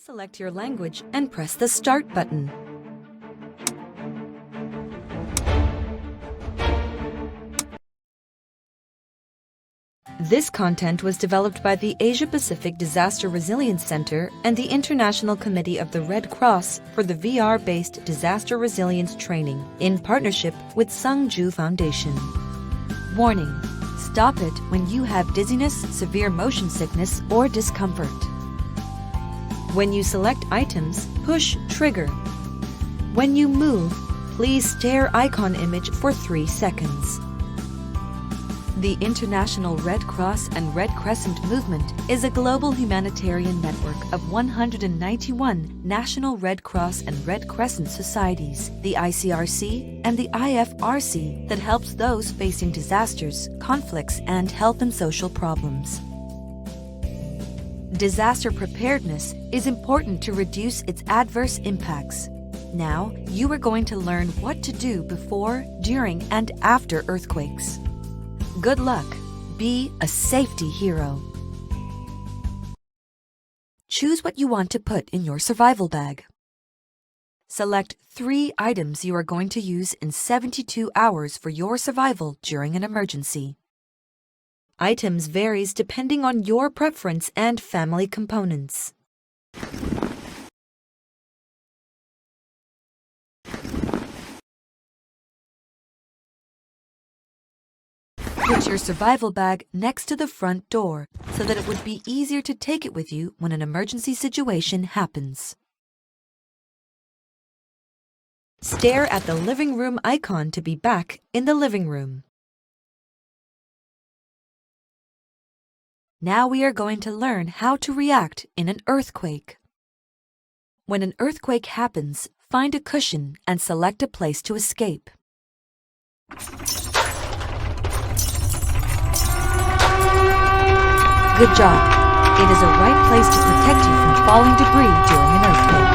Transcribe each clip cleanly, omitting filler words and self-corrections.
select your language and press the Start button. This content was developed by the Asia-Pacific Disaster Resilience Center and the International Committee of the Red Cross for the VR-based disaster resilience training in partnership with Sungju Foundation. Warning: stop it when you have dizziness, severe motion sickness, or discomfort. When you select items, push Trigger. When you move, please stare icon image for 3 seconds. The International Red Cross and Red Crescent Movement is a global humanitarian network of 191 national Red Cross and Red Crescent societies, the ICRC and the IFRC, that helps those facing disasters, conflicts, and health and social problems. Disaster preparedness is important to reduce its adverse impacts. Now, you are going to learn what to do before, during, and after earthquakes. Good luck. Be a safety hero. Choose what you want to put in your survival bag. Select 3 items you are going to use in 72 hours for your survival during an emergency. Items varies depending on your preference and family components. Put your survival bag next to the front door so that it would be easier to take it with you when an emergency situation happens. Stare at the living room icon to be back in the living room. Now we are going to learn how to react in an earthquake. When an earthquake happens, find a cushion and select a place to escape. Good job. It is a right place to protect you from falling debris during an earthquake.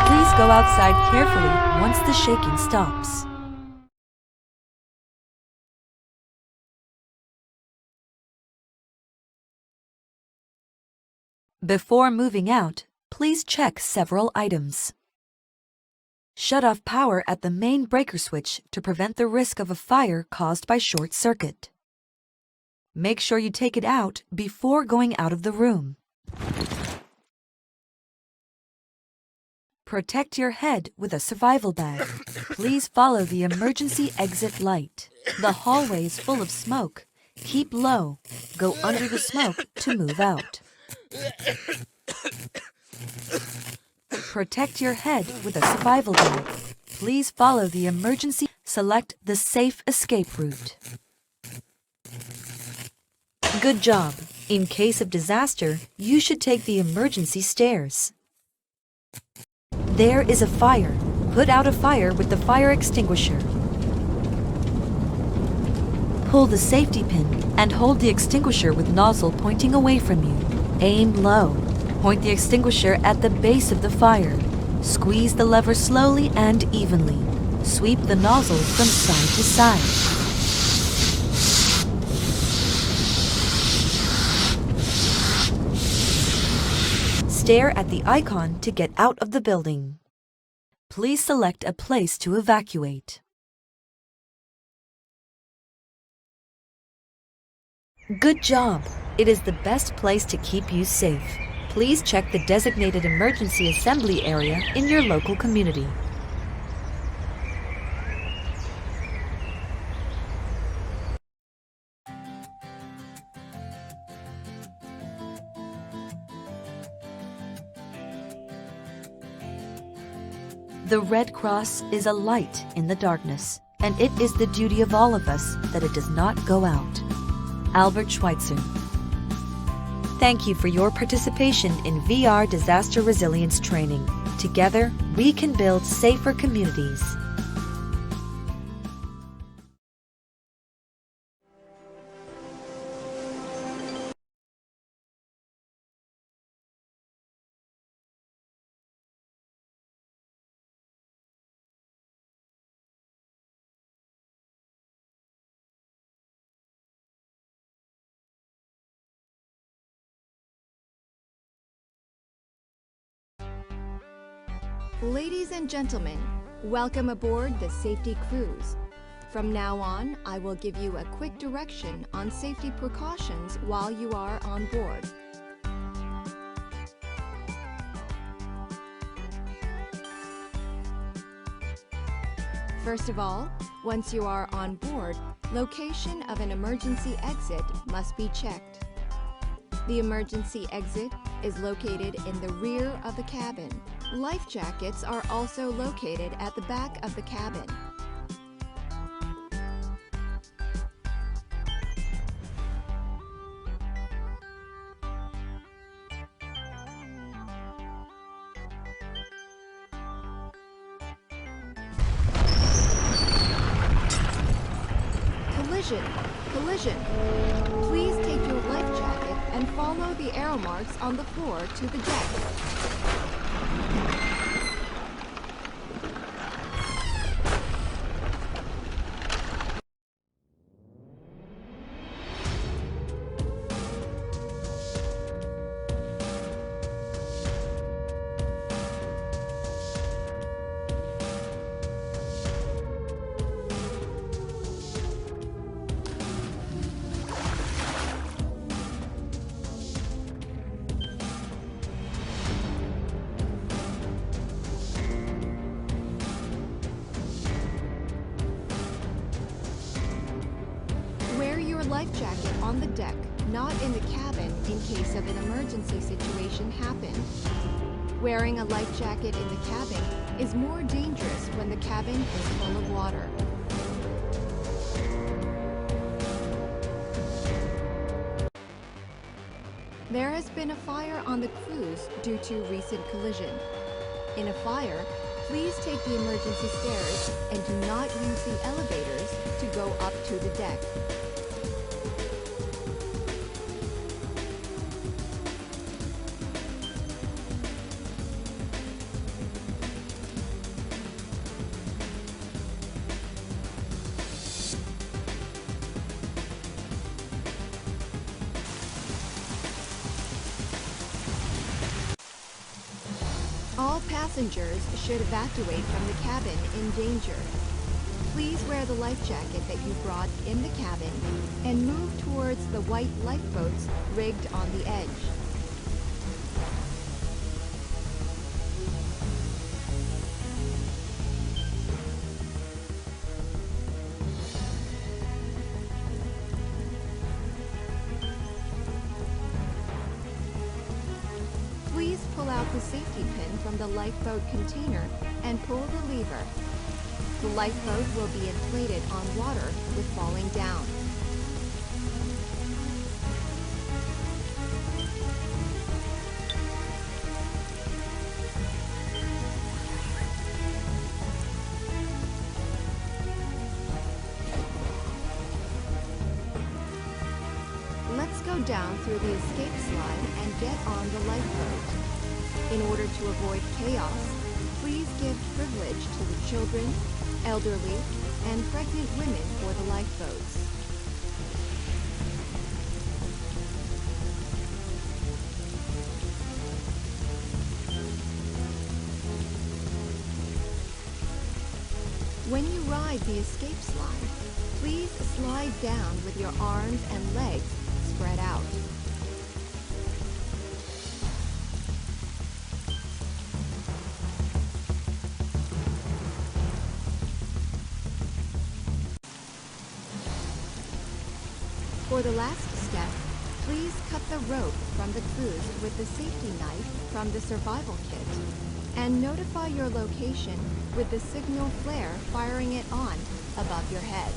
Please go outside carefully once the shaking stops. Before moving out, please check several items. Shut off power at the main breaker switch to prevent the risk of a fire caused by short circuit. Make sure you take it out before going out of the room. Protect your head with a survival bag. Please follow the emergency exit light. The hallway is full of smoke. Keep low. Go under the smoke to move out. Protect your head with a survival bag. Please follow the emergency. Select the safe escape route. Good job. In case of disaster, you should take the emergency stairs. There is a fire. Put out a fire with the fire extinguisher. Pull the safety pin and hold the extinguisher with nozzle pointing away from you. Aim low. Point the extinguisher at the base of the fire. Squeeze the lever slowly and evenly. Sweep the nozzle from side to side. Stare at the icon to get out of the building. Please select a place to evacuate. Good job! It is the best place to keep you safe. Please check the designated emergency assembly area in your local community. The Red Cross is a light in the darkness, and it is the duty of all of us that it does not go out. Albert Schweitzer. Thank you for your participation in VR Disaster Resilience Training. Together, we can build safer communities. Ladies and gentlemen, welcome aboard the Safety Cruise. From now on, I will give you a quick direction on safety precautions while you are on board. First of all, once you are on board, location of an emergency exit must be checked. The emergency exit is located in the rear of the cabin. Life jackets are also located at the back of the cabin. Collision! Collision! Please take your life jacket and follow the arrow marks on the floor to the deck. Wear your life jacket on the deck, not in the cabin in case of an emergency situation happen. Wearing a life jacket in the cabin is more dangerous when the cabin is full of water. There has been a fire on the cruise due to recent collision. In a fire, please take the emergency stairs and do not use the elevators to go up to the deck. All passengers should evacuate from the cabin in danger. Please wear the life jacket that you brought in the cabin and move towards the white lifeboats rigged on the edge. Please pull out the safety pin from the lifeboat container and pull the lever. The lifeboat will be inflated on water with falling down. Let's go down through the escape slide and get on the lifeboat. In order to avoid chaos, please give privilege to the children, elderly, and pregnant women for the lifeboats. When you ride the escape slide, please slide down with your arms and legs spread out. For the last step, please cut the rope from the cruise with the safety knife from the survival kit and notify your location with the signal flare firing it on above your head.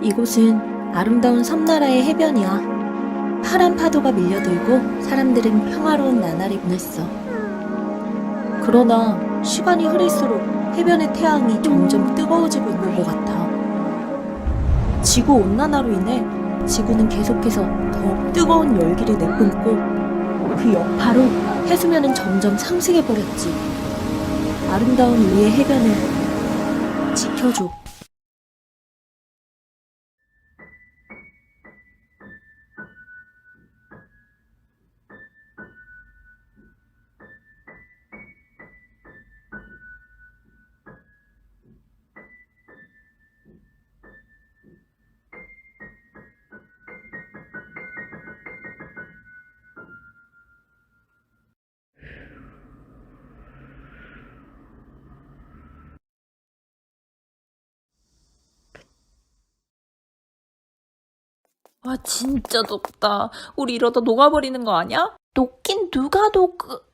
이곳은 아름다운 섬나라의 해변이야. 파란 파도가 밀려들고 사람들은 평화로운 나날을 보냈어. 그러나 시간이 흐를수록 해변의 태양이 점점 뜨거워지고 있는 것 같아. 지구 온난화로 인해 지구는 계속해서 더욱 뜨거운 열기를 내뿜고 그 여파로 해수면은 점점 상승해버렸지. 아름다운 우리의 해변을 지켜줘. 와, 진짜 덥다. 우리 이러다 녹아버리는 거 아니야? 녹긴 누가 녹...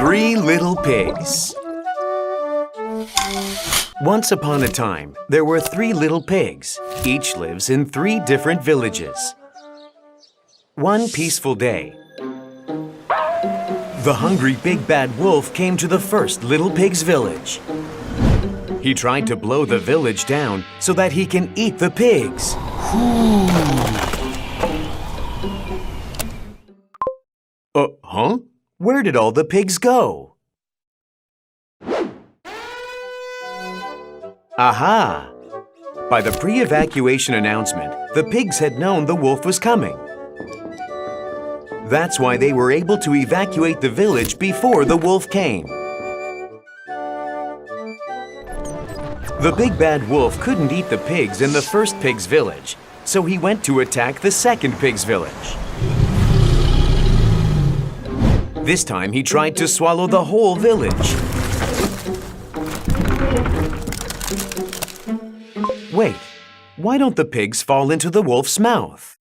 Three Little Pigs. Once upon a time, there were 3 little pigs. Each lives in 3 different villages. One peaceful day, the hungry big bad wolf came to the first little pig's village. He tried to blow the village down so that he can eat the pigs. Huh? Where did all the pigs go? Aha! By the pre-evacuation announcement, the pigs had known the wolf was coming. That's why they were able to evacuate the village before the wolf came. The big bad wolf couldn't eat the pigs in the first pig's village, so he went to attack the second pig's village. This time he tried to swallow the whole village. Wait, why don't the pigs fall into the wolf's mouth?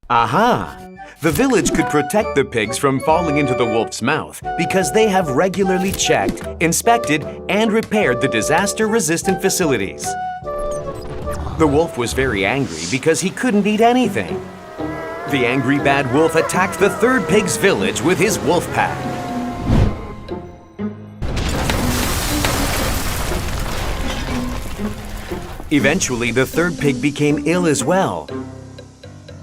Aha! The village could protect the pigs from falling into the wolf's mouth because they have regularly checked, inspected, and repaired the disaster-resistant facilities. The wolf was very angry because he couldn't eat anything. The angry bad wolf attacked the third pig's village with his wolf pack. Eventually, the third pig became ill as well.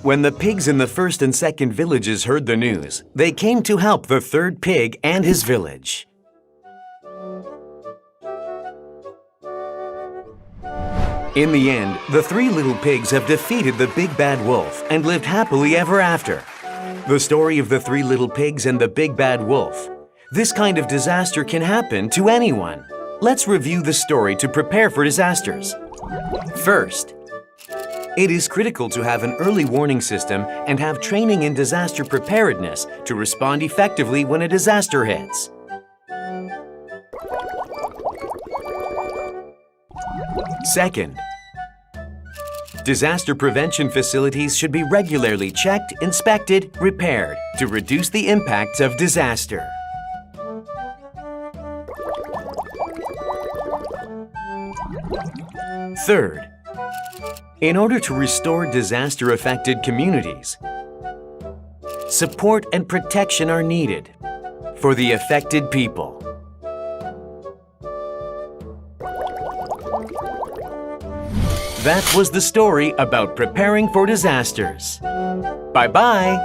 When the pigs in the first and second villages heard the news, they came to help the third pig and his village. In the end, the 3 little pigs have defeated the big bad wolf and lived happily ever after. The story of the 3 little pigs and the big bad wolf. This kind of disaster can happen to anyone. Let's review the story to prepare for disasters. First, it is critical to have an early warning system and have training in disaster preparedness to respond effectively when a disaster hits. Second, disaster prevention facilities should be regularly checked, inspected, repaired to reduce the impacts of disaster. Third, in order to restore disaster-affected communities, support and protection are needed for the affected people. That was the story about preparing for disasters. Bye-bye!